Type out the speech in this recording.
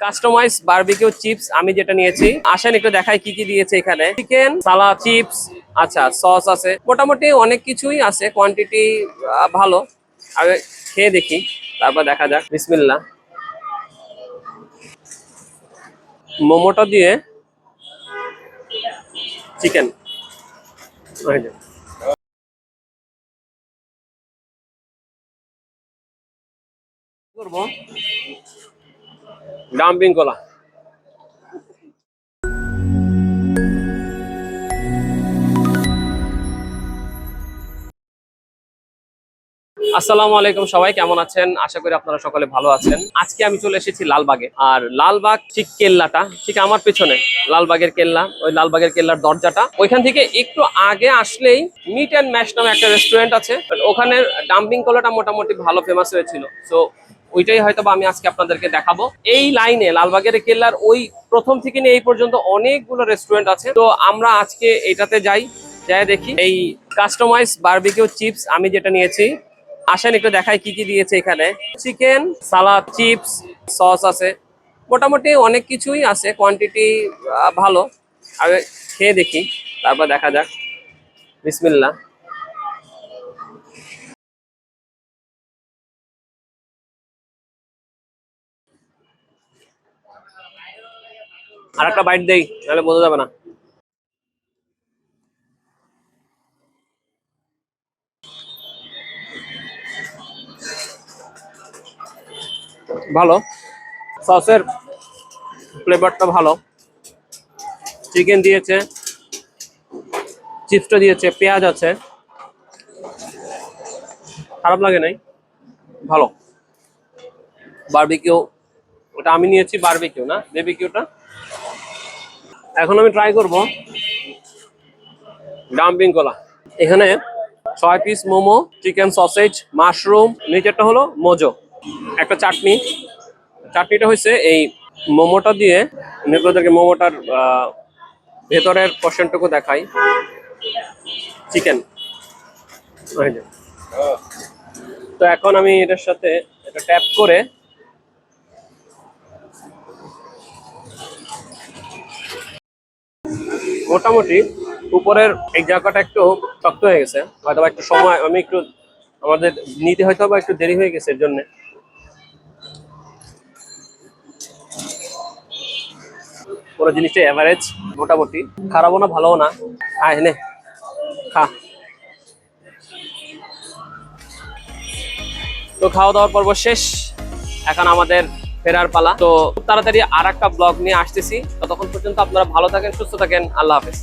Customise barbecue chips আমি যেটা নিয়েছি। আসেন একটু দেখাই কি কি দিয়েছে এখানে। চিকেন, সালাদ, চিপস, আচ্ছা সস আছে, মোটামুটি অনেক কিছুই আছে, কোয়ান্টিটি ভালো। আগে খেয়ে দেখি, তারপর দেখা যাক। বিসমিল্লাহ। মোমোটা দিয়ে চিকেন করবো, ডাম্পিং কলা। আসসালামু আলাইকুম, সবাই কেমন আছেন? আশা করি আপনারা সকলে ভালো আছেন। আজকে আমি চলে এসেছি লালবাগে। আর লালবাগ ঠিক কেল্লাটা ঠিক আমার পেছনে, লালবাগের কেল্লা, ওই লালবাগের কেল্লার দরজাটা, ওইখান থেকে একটু আগে আসলেই মিট অ্যান্ড ম্যাশ নামে একটা রেস্টুরেন্ট আছে। ওখানের ডাম্পিং কলাটা মোটামুটি ভালো ফেমাস হয়েছিল। সো ওইটাই হয়তো আমি আজকে আপনাদেরকে দেখাবো। এই লাইনে লালবাগের কেল্লার ওই প্রথম থেকে নিয়ে এই পর্যন্ত অনেকগুলো রেস্টুরেন্ট আছে। তো আমরা আজকে এটাতে যাই দেখি এই কাস্টমাইজ বারবিকিউ চিপস আমি যেটা নিয়েছি। আসেন একটু দেখাই কি কি দিয়েছে এখানে। চিকেন, সালাদ, চিপস, সস আছে, মোটামুটি অনেক কিছুই আছে, কোয়ান্টিটি ভালো। আগে খেয়ে দেখি, তারপর দেখা যাক। বিসমিল্লাহ। আর একটা বাইট দেই, নাহলে বোঝা যাবে না। ভালো, সসের ফ্লেভারটা ভালো। চিকেন দিয়েছে, চিপসটা দিয়েছে, পেঁয়াজ আছে, খারাপ লাগে নাই, ভালো। বারবিকিউ, ওটা আমি নিয়েছি বারবিকিউ না বেবিকিউটা। এখন আমি ট্রাই করব ডাম্পিং কলা। এখানে 6 piece momo, chicken sausage, mushroom, নিচেরটা হলো মোজো, একটা চাটনি। চাটনিটা হয়েছে এই মোমোটা দিয়ে। আমি আপনাদেরকে মোমোটার ভেতরের পোর্শনটুকু দেখাই। চিকেন, তো এখন আমি এটার সাথে এটা ট্যাপ করে মোটামুটি উপরের এই জায়গাটা একটু শক্ত হয়ে গেছে, হয়তো একটু সময় আমি একটু আমাদের নিতে হয়তো বা একটু দেরি হয়ে গেছে, এর জন্য। পুরো জিনিসটা এভারেজ, মোটামুটি খারাপও না ভালোও না। হ্যাঁ এনে খা। তো খাওয়া দাওয়ার পর্ব শেষ, এখন আমাদের ফেরার পালা। তো খুব তাড়াতাড়ি আর একটা ব্লগ নিয়ে আসতেছি। ততক্ষণ পর্যন্ত আপনারা ভালো থাকেন, সুস্থ থাকেন। আল্লাহ হাফেজ।